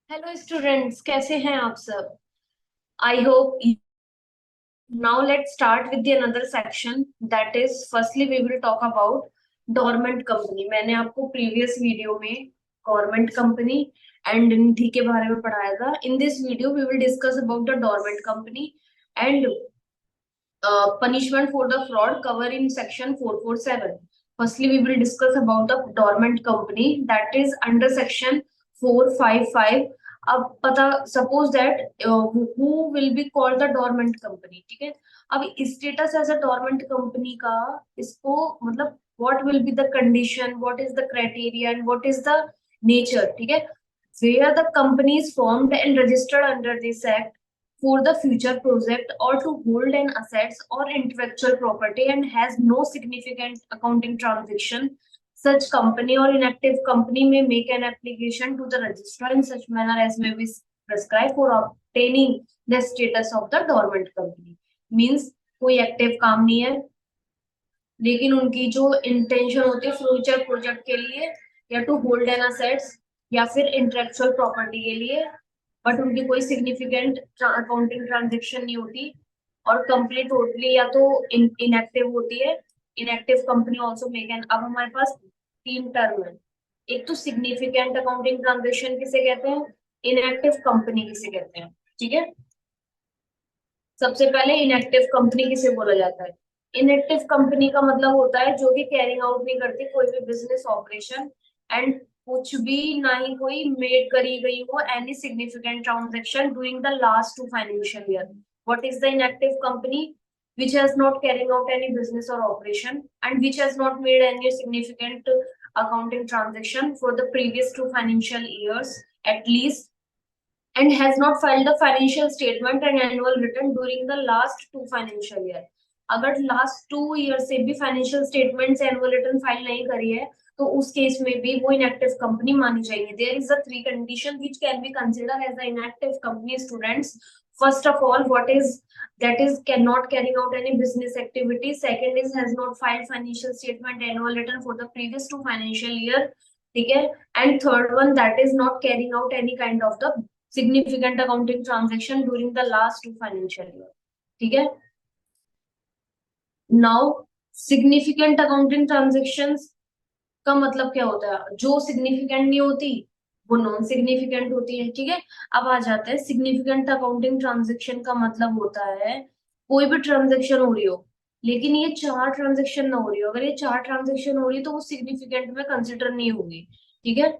Hello students, कैसे हैं आप सब। I hope now let's start with the another section, that is firstly we will talk about dormant company. मैंने आपको previous video में government company and Nidhi के बारे में पढ़ाया था। In this video we will discuss about the dormant company and punishment for the fraud cover in section 447. Firstly, we will discuss about the dormant company, that is under section 455. अब पता suppose that who will be called the dormant company, ठीक है। अब status as a dormant company का, इसको मतलब what will be the condition, what is the criteria and what is the nature, ठीक है। where the company is formed and registered under this act for the future project or to hold an assets or intellectual property and has no significant accounting transaction, such company or inactive company may make an application to the registrar in such manner as may be prescribed for obtaining the status of the dormant company. Means कोई active काम नहीं है, लेकिन उनकी जो intention होती है future project के लिए या टू होल्ड एन असेट्स या फिर इंटेलेक्चुअल प्रॉपर्टी के लिए, बट उनकी कोई सिग्निफिकेंट अकाउंटिंग ट्रांजेक्शन नहीं होती और कंपनी टोटली या तो इनएक्टिव होती है। Inactive company also make an. अब हमारे पास तीन टर्म है। एक तो सिग्निफिकेंट अकाउंटिंग ट्रांजेक्शन किसे कहते हैं, इनएक्टिव कंपनी किसे कहते हैं, ठीक है। सबसे पहले इनएक्टिव कंपनी किसे बोला जाता है। इनएक्टिव कंपनी का मतलब होता है जो कि कैरिंग आउट नहीं करती कोई भी बिजनेस ऑपरेशन एंड कुछ भी ना ही कोई मेड करी गई हो any significant transaction during the last 2 financial year. What is the inactive company? which has not carrying out any business or operation and which has not made any significant accounting transaction for the previous 2 financial years at least, and has not filed the financial statement and annual return during the last 2 financial year। अगर last 2 year से भी financial statements annual return file नहीं करी है तो उस case में भी वो इनएक्टिव कंपनी मानी जाएगी। There is the three condition which can be consider as the inactive company students. First of all, what is that is cannot carrying out any business activity. Second is has not filed financial statement annual return for the previous 2 financial year, ठीक है। And third one, that is not carrying out any kind of the significant accounting transaction during the last 2 financial year, ठीक है। Now significant accounting transactions का मतलब क्या होता है? जो सिग्निफिकेंट नहीं होती वो नॉन सिग्निफिकेंट होती है, ठीक है। अब आ जाते हैं सिग्निफिकेंट अकाउंटिंग ट्रांजेक्शन का मतलब होता है कोई भी ट्रांजेक्शन हो रही हो लेकिन ये चार ट्रांजेक्शन ना हो रही हो। अगर ये चार ट्रांजेक्शन हो रही है तो वो सिग्निफिकेंट में कंसिडर नहीं होगी, ठीक है।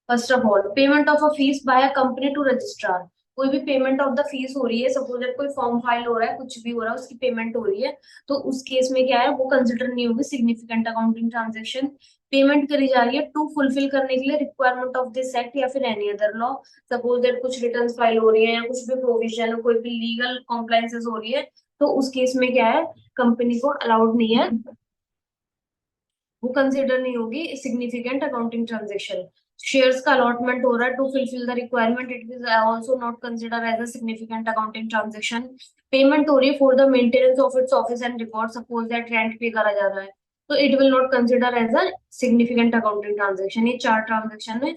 First of all, payment of a fees by a company to registrar. कोई भी पेमेंट ऑफ द फीस हो रही है, सपोज दैट कोई फॉर्म फाइल हो रहा है, कुछ भी हो रहा है, उसकी पेमेंट हो रही है, तो उस केस में क्या है, वो कंसिडर नहीं होगी सिग्निफिकेंट अकाउंटिंग ट्रांजेक्शन। पेमेंट करी जा रही है टू फुलफिल करने के लिए रिक्वायरमेंट ऑफ दिस एक्ट या फिर any other law. Suppose that कुछ रिटर्न फाइल हो रही है या कुछ भी प्रोविजन कोई भी लीगल कॉम्प्लाइंसेस हो रही है, तो उस केस में क्या है, कंपनी को अलाउड नहीं है, वो कंसिडर नहीं होगी सिग्निफिकेंट अकाउंटिंग ट्रांजेक्शन। शेयर्स का अलॉटमेंट हो रहा है to fulfil the requirement, it is also not consider as a significant accounting transaction. Payment हो रही है for the maintenance of its office and record, suppose that rent pay करा जा रहा है, तो it will not consider as a significant accounting transaction. ये चार ट्रांजेक्शन है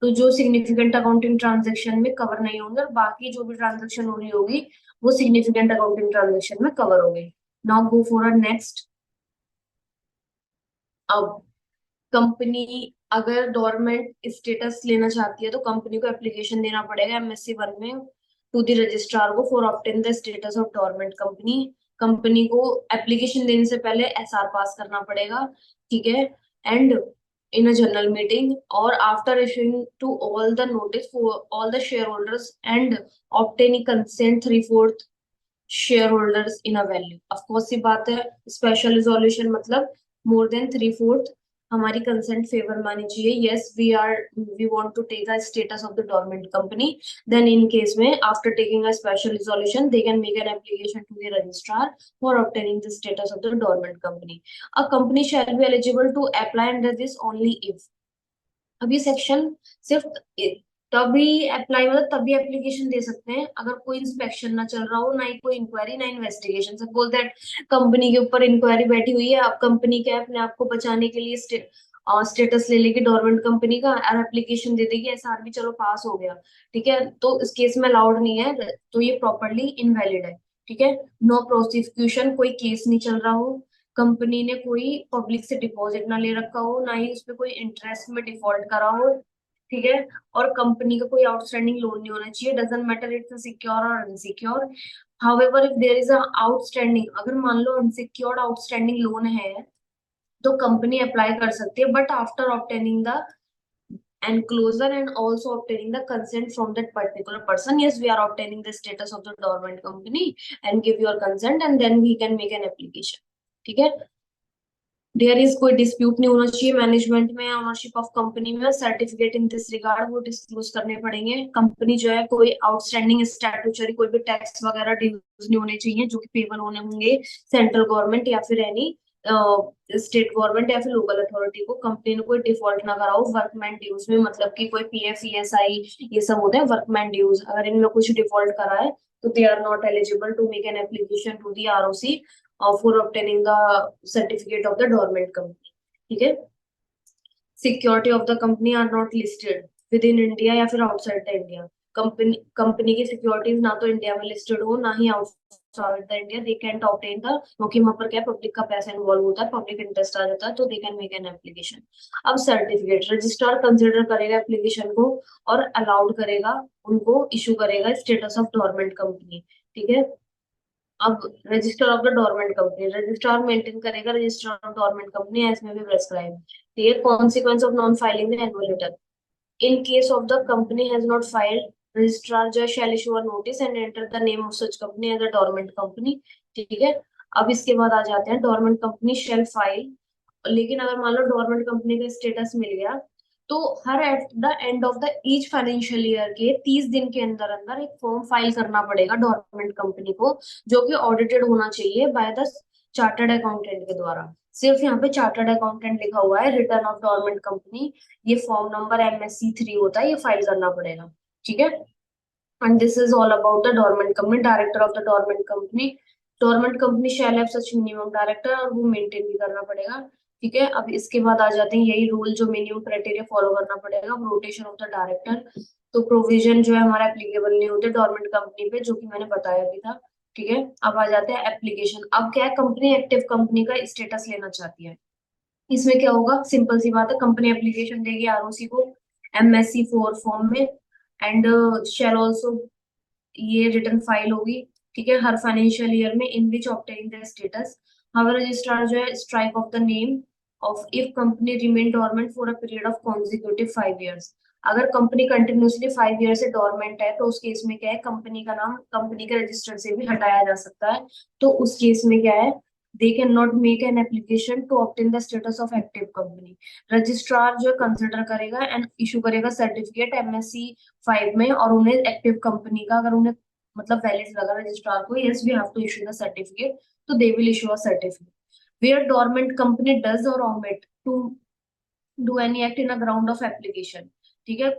तो जो सिग्निफिकेंट अकाउंटिंग ट्रांजेक्शन में कवर नहीं होंगे, और बाकी जो भी ट्रांजेक्शन हो रही होगी वो सिग्निफिकेंट अकाउंटिंग ट्रांजेक्शन में कवर हो गई। Now go for a next. अब कंपनी अगर डोरमेंट स्टेटस लेना चाहती है तो कंपनी को एप्लीकेशन देना पड़ेगा MSc 1 में टू द रजिस्ट्रार को for obtain the status of dormant company. Company को एप्लीकेशन देने से पहले SR पास करना पड़ेगा, ठीक है। And in a general meeting और after issuing to all the notice for all the share holders and obtaining consent 3/4 share holders in a value. Of course सी बात है, स्पेशल रिजोल्यूशन मतलब मोर देन 3/4 हमारी कंसेंट फेवर मानी चाहिए। Yes, we want to take a status of the dormant company, then in case में after taking a special resolution they can make an application to the registrar for obtaining the status of the dormant company. A company shall be eligible to apply under this only if. अब ये section सिर्फ तभी apply मतलब तभी application दे सकते हैं अगर कोई इंस्पेक्शन ना चल रहा हो, ना ही कोई इंक्वायरी ना इन्वेस्टिगेशन। सपोज दैट कंपनी के ऊपर इंक्वायरी बैठी हुई है, अब कंपनी क्या है अपने आप को बचाने के लिए स्टेटस ले लेगी डोरमेंट कंपनी का और एप्लीकेशन दे देगी, एसआरबी चलो पास हो गया, ठीक है, तो इस केस में अलाउड नहीं है, तो ये प्रॉपर्ली इनवैलिड है, ठीक है। नो प्रोसिक्यूशन, कोई केस नहीं चल रहा हो, कंपनी ने कोई पब्लिक से डिपॉजिट ना ले रखा हो, ना ही उसपे कोई इंटरेस्ट में डिफॉल्ट करा हो, ठीक है, और कंपनी का कोई आउटस्टैंडिंग लोन नहीं होना चाहिए, डजंट मैटर इट्स सिक्योर और unsecure. However if there is a outstanding, अगर मान लो अनसिक्योर्ड आउटस्टैंडिंग लोन है तो कंपनी अप्लाई कर सकती है, but after obtaining the enclosure and also obtaining the consent from that particular person. Yes, we are obtaining the status of the dormant company and give your consent and then we can make an application, ठीक है। There is कोई dispute नहीं होना चाहिए management में, ownership of company में, certificate in this regard वो disclose करने पड़ेंगे। कंपनी जो है कोई आउटस्टैंडिंग स्टैट्यूटरी कोई भी टैक्स वगैरह ड्यूज नहीं होने चाहिए जो कि पेबल होने होंगे सेंट्रल गवर्नमेंट या फिर एनी स्टेट गवर्नमेंट या फिर लोकल अथॉरिटी को। कंपनी ने कोई डिफॉल्ट ना करा हो वर्कमैन ड्यूज में, मतलब कि कोई पीएफ ईएसआई ये सब होते हैं वर्कमैन ड्यूज, अगर इनमें कुछ डिफॉल्ट करा है तो they are not eligible to make an application to the ROC for obtaining the certificate of the dormant company, ठीक है। Security of the company are not listed within India या फिर आउटसाइड द इंडिया। कंपनी की securities ना तो India में listed हो ना ही outside the India, they can obtain the, क्योंकि वहां पर क्या पब्लिक का पैसा इन्वॉल्व होता है, पब्लिक इंटरेस्ट आ जाता है, तो दे कैन मेक एन एप्लीकेशन। अब सर्टिफिकेट रजिस्ट्रार कंसिडर करेगा एप्लीकेशन को और अलाउड करेगा, उनको इशू करेगा स्टेटस ऑफ डोरमेंट कंपनी, ठीक है। अब register of the dormant company, registrar maintain करेगा register of dormant company as may be prescribed, ठीक है। Consequence of non filing the annual return, in case of the company has not filed, registrar जो shall issue a notice and enter the name of such company as a dormant company, ठीक है। अब इसके बाद आ जाते हैं dormant company शैल file, लेकिन अगर मान लो डोरमेंट कंपनी का स्टेटस मिल गया तो her at the end of the each financial year के 30 दिन के अंदर अंदर एक फॉर्म फाइल करना पड़ेगा डोरमेंट कंपनी को, जो कि ऑडिटेड होना चाहिए बाय द चार्टर्ड अकाउंटेंट के द्वारा। सिर्फ यहाँ पे चार्टर्ड अकाउंटेंट लिखा हुआ है, रिटर्न ऑफ डोरमेंट कंपनी, ये फॉर्म नंबर MSC 3 होता है, ये फाइल करना पड़ेगा, ठीक है। And this is all about the dormant company, director of the dormant company. Dormant company shall have such minimum director, और वो मेंटेन भी करना पड़ेगा, ठीक है। अब इसके बाद आ जाते हैं यही रूल जो मिनिमम क्राइटेरिया फॉलो करना पड़ेगा, रोटेशन ऑफ द डायरेक्टर। तो प्रोविजन जो है हमारा एप्लीकेबल नहीं होते डोरमेंट कंपनी पे, जो कि मैंने बताया भी था, ठीक है। अब आ जाते हैं एप्लीकेशन। अब क्या है, कंपनी एक्टिव कंपनी का स्टेटस लेना चाहती है, इसमें क्या होगा, सिंपल सी बात है, कंपनी एप्लीकेशन देगी आरओसी को MSC 4 फॉर्म में, एंड शेल ऑल्सो, ये रिटर्न फाइल होगी, ठीक है, हर फाइनेंशियल ईयर में, in which obtaining the status. हमारा रजिस्ट्रार जो है strike off the name of if company remain dormant for a period of consecutive 5 years। अगर कंपनी कंटिन्यूसली 5 year से डोरमेंट है तो उस केस में क्या है, कंपनी का नाम कंपनी के रजिस्टर से भी हटाया जा सकता है। तो उस केस में क्या है, they can not make an application to obtain the status of active company. Registrar जो कंसिडर करेगा एंड इशू करेगा सर्टिफिकेट MSC 5 में, और उन्हें एक्टिव कंपनी का अगर उन्हें मतलब वैलिड लगा रजिस्ट्रार को, yes we have to issue the certificate, तो they will issue a certificate. Where dormant company does और omit to do any act in a ground of application, ठीक है,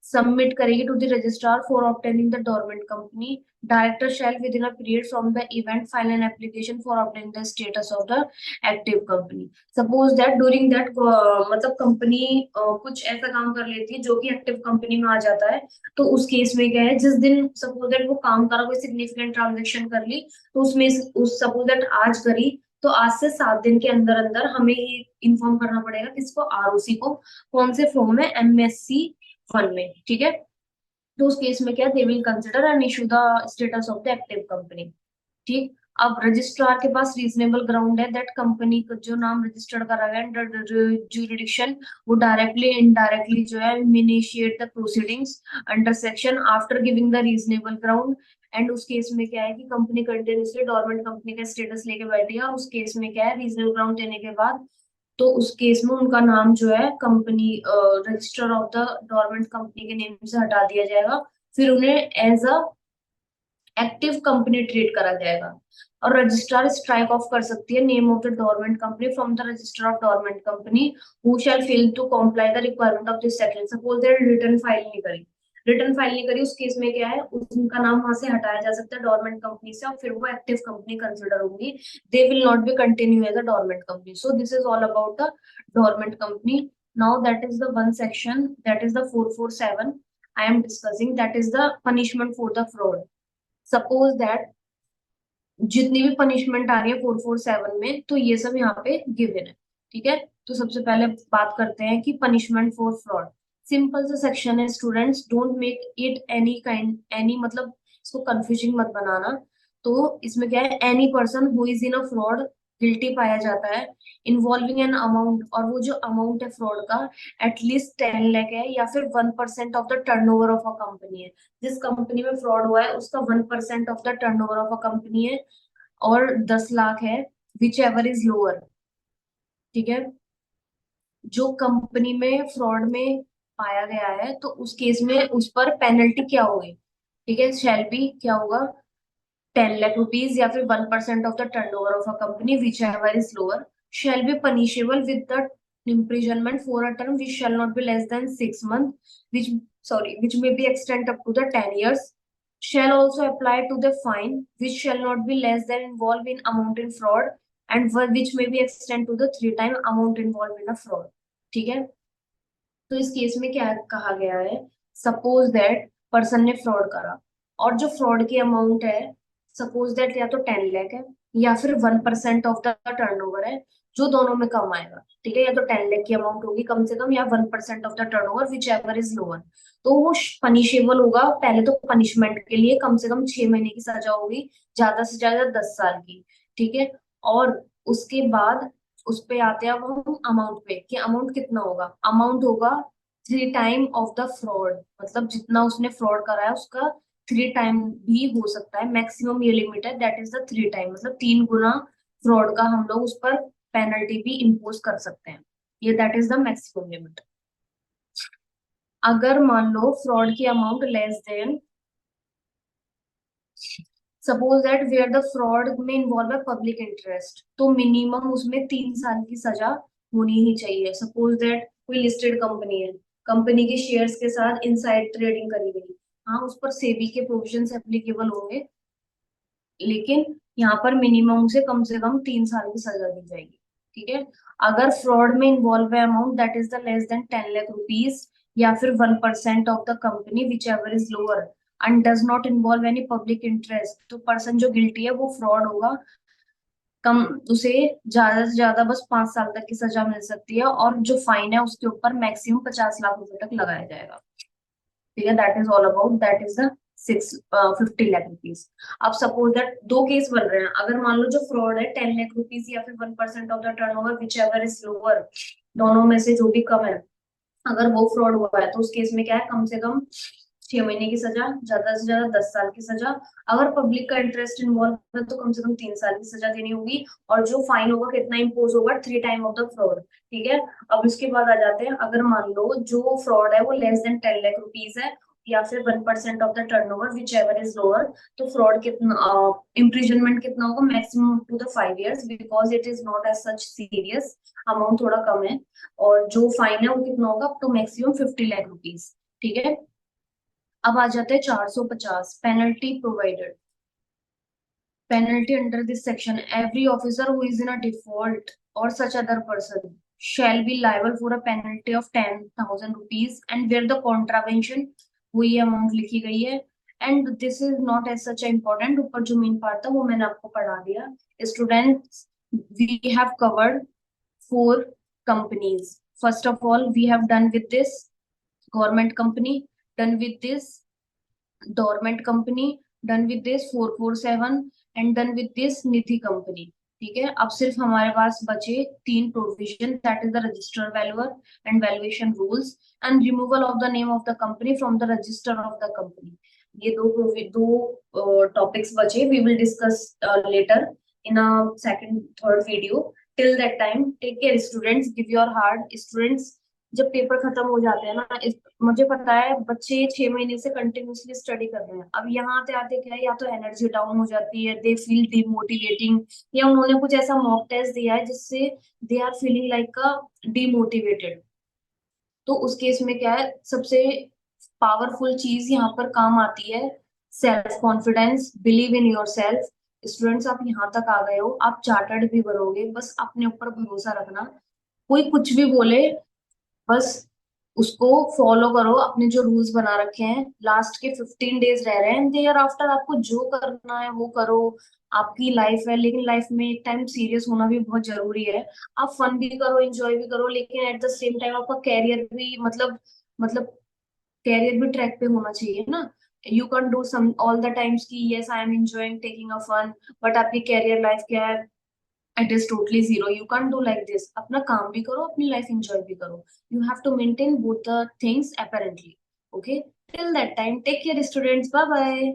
सबमिट करेगी to the registrar for obtaining the dormant company. Director shall within a period from the event file an application for obtaining the status of the active company. Suppose that during that मतलब company कुछ ऐसा काम कर लेती है जो कि active company में आ जाता है, तो उस केस में क्या है, जिस दिन सपोज दैट वो काम करा, कोई सिग्निफिकेंट ट्रांजेक्शन कर ली, तो उसमें उस सपोज दैट आज करी, तो आज से 7 दिन के अंदर अंदर हमें ये इन्फॉर्म करना पड़ेगा किसको, आरओसी को, कौन से फॉर्म में, MSC 1 में, ठीक है। तो उस केस में क्या, they will consider and issue the status of the active company, ठीक। अब रजिस्ट्रार के पास रीजनेबल ग्राउंड है दैट कंपनी का जो नाम रजिस्टर्ड करा गया है जुरिडिक्शन, वो डायरेक्टली इनडायरेक्टली जो है initiate the proceedings under section after giving the reasonable ground. And उस केस में क्या है कि कंपनी कंटिन्यूसली डोरमेंट कंपनी का स्टेटस लेके बैठी है, उस केस में क्या है, रीजनेबल ग्राउंड देने के बाद, तो उस केस में उनका नाम जो है company register of the dormant company के नेम से हटा दिया जाएगा, फिर उन्हें as a active company treat करा जाएगा। और रजिस्ट्रार स्ट्राइक ऑफ कर सकती है name of the dormant company from the register of dormant company who shall fail to comply the requirement of this section. Suppose that return file नहीं करी, return file नहीं करी, उस केस में क्या है, उनका नाम वहां से हटाया जा सकता है डोरमेंट कंपनी से, और फिर वो एक्टिव कंपनी कंसिडर होगी, they will not be continue as a dormant company. So this is all about the dormant company. Now that is the one section, that is the 447 I am discussing, that is the punishment for the fraud. Suppose that जितनी भी punishment आ रही है 447 में, तो ये सब यहाँ पे गिवन है. ठीक है, तो सबसे पहले बात करते हैं कि पनिशमेंट फॉर फ्रॉड. सिंपल सा सेक्शन है students, don't make it any kind any, मतलब इसको कंफ्यूजिंग मत बनाना. तो इसमें क्या है, any person who is in a fraud guilty पाया जाता है इन्वॉल्विंग एन अमाउंट, और वो जो अमाउंट है फ्रॉड का एटलीस्ट 10 लाख है, या फिर 1% of the turnover of a company है. जिस कंपनी में फ्रॉड हुआ है उसका 1% of the turnover of a company है, और 10 लाख है, विच एवर इज लोअर. ठीक है, जो कंपनी में फ्रॉड में पाया गया है तो उस केस में उस पर पेनल्टी क्या होगी. ठीक है, शैल बी क्या होगा, 10 लाख रुपीज, या फिर 1% of the turnover of a company which ever is lower, shall be punishable with the imprisonment for a term which shall not be less than 6 months, which which may be extended up to the 10 years, shall also apply to the fine which shall not be less than involved in amount in fraud, and which may be extended to the 3 time amount involved in a fraud. ठीक है, तो इस case में क्या कहा गया है, suppose that person ने फ्रॉड करा, और जो फ्रॉड की अमाउंट है, सपोज दैट या तो 10 लाख है, या फिर 1% ऑफ द टर्नओवर है, जो दोनों में कम आएगा. ठीक है, या तो 10 लाख की अमाउंट होगी कम से कम, या 1% of the turnover whichever is lower. तो वो पनिशेबल होगा. पहले तो पनिशमेंट के लिए कम से कम 6 महीने की सजा होगी, ज्यादा से ज्यादा 10 साल की. ठीक है, और उसके बाद उस पे आते हैं अब हम अमाउंट पे, कि अमाउंट कितना होगा. अमाउंट होगा 3 टाइम ऑफ द फ्रॉड, मतलब जितना उसने फ्रॉड करा है उसका 3 टाइम भी हो सकता है. मैक्सिमम ये लिमिट है, दैट इज द 3 टाइम, मतलब 3 गुना फ्रॉड का हम लोग उस पर पेनल्टी भी इम्पोज कर सकते हैं. ये that is the maximum limit. अगर मान लो फ्रॉड की amount less than, suppose that where the fraud में इन्वॉल्व है पब्लिक इंटरेस्ट, तो मिनिमम उसमें 3 साल की सजा होनी ही चाहिए. सपोज दैट कोई लिस्टेड कंपनी है, कंपनी के शेयर्स के साथ इनसाइड ट्रेडिंग करी गई, हाँ उस पर सेबी के प्रोविजंस एप्लीकेबल होंगे, लेकिन यहाँ पर मिनिमम उसे कम से कम 3 साल की सजा दी जाएगी. ठीक है, अगर फ्रॉड में इन्वॉल्व है amount that is the less than 10 lakh rupees, या फिर 1% of the company which ever is lower, and does not involve any public interest, तो पर्सन जो गिल्टी है वो फ्रॉड होगा. कम, उसे ज्यादा से ज्यादा बस 5 साल तक की सजा मिल सकती है, और जो फाइन है उसके ऊपर मैक्सिमम 50 लाख रुपए तक लगाया जाएगा. ठीक है, that is all about, that is the 50 lakh rupees. अब सपोज दैट दो केस बन रहे हैं. अगर मान लो जो फ्रॉड है 10 लाख रुपीज, या फिर 1% of the turnover whichever is lower, दोनों में से जो भी कम है, अगर वो फ्रॉड हुआ है, तो उस केस में क्या है, कम से कम 6 महीने की सजा, ज्यादा से ज्यादा 10 साल की सजा. अगर पब्लिक का इंटरेस्ट इन्वॉल्व है तो कम से कम 3 साल की सजा देनी होगी, और जो फाइन होगा कितना इम्पोज होगा, 3 टाइम ऑफ द फ्रॉड. ठीक है, अब इसके बाद आ जाते हैं, अगर मान लो जो फ्रॉड है वो लेस देन 10 लाख रुपीज है, या फिर 1% of the turnover whichever is lower, तो फ्रॉड कितना, इम्प्रिजनमेंट कितना होगा, maximum to the 5 years, because it is not as such serious, amount थोड़ा कम है. और जो फाइन है वो कितना होगा, up to maximum 50 lakh rupees. ठीक है, अब आ जाते हैं 450 penalty provided. Penalty under this section, every officer who is in a default और such other person shall be liable for a penalty of 10,000 rupees, and where the contravention, वो ये amount लिखी गई है. And this is not as such important, ऊपर जो main part था वो मैंने आपको पढ़ा दिया. Students, we have covered 4 companies. First of all, we have done with this government company, done with this dormant company, done with this 447, and done with this Nidhi company. ठीक है, अब सिर्फ हमारे पास बचे 3 provision, that is the register valuer and valuation rules, and removal of the name of the company from the register of the company. ये दो topics बचे, we will discuss later in a second third video. Till that time take care students, give your hard. Students, जब paper खत्म हो जाते हैं ना, मुझे पता है बच्चे 6 महीने से कंटिन्यूसली स्टडी कर रहे हैं, अब यहाँ आते आते क्या है, या तो एनर्जी डाउन हो जाती है, दे फील डिमोटिवेटिंग, या उन्होंने कुछ ऐसा मॉक टेस्ट दिया है जिससे they are feeling like a demotivated. तो उस केस में क्या है, सबसे पावरफुल चीज यहाँ पर काम आती है, self confidence, believe in your self. Students, आप यहाँ तक आ गए हो, आप चार्टर्ड भी बनोगे, बस अपने ऊपर भरोसा रखना। कोई कुछ भी बोले, बस उसको फॉलो करो, अपने जो रूल्स बना रखे हैं। लास्ट के 15 डेज रह रहे हैं, देयर आफ्टर आपको जो करना है वो करो। आपकी लाइफ है, लेकिन लाइफ में एक टाइम सीरियस होना भी बहुत जरूरी है। आप फन भी करो, एंजॉय भी करो, लेकिन एट द सेम टाइम आपका कैरियर भी मतलब कैरियर भी ट्रैक पे होना चाहिए ना। You can do some all the times की yes I am enjoying taking a fun, but आपकी कैरियर लाइफ क्या है, it is totally zero. You can do like this, अपना काम भी करो, अपनी लाइफ एंजॉय भी करो। You have to maintain both the things apparently. Okay, till that time take care students, bye bye.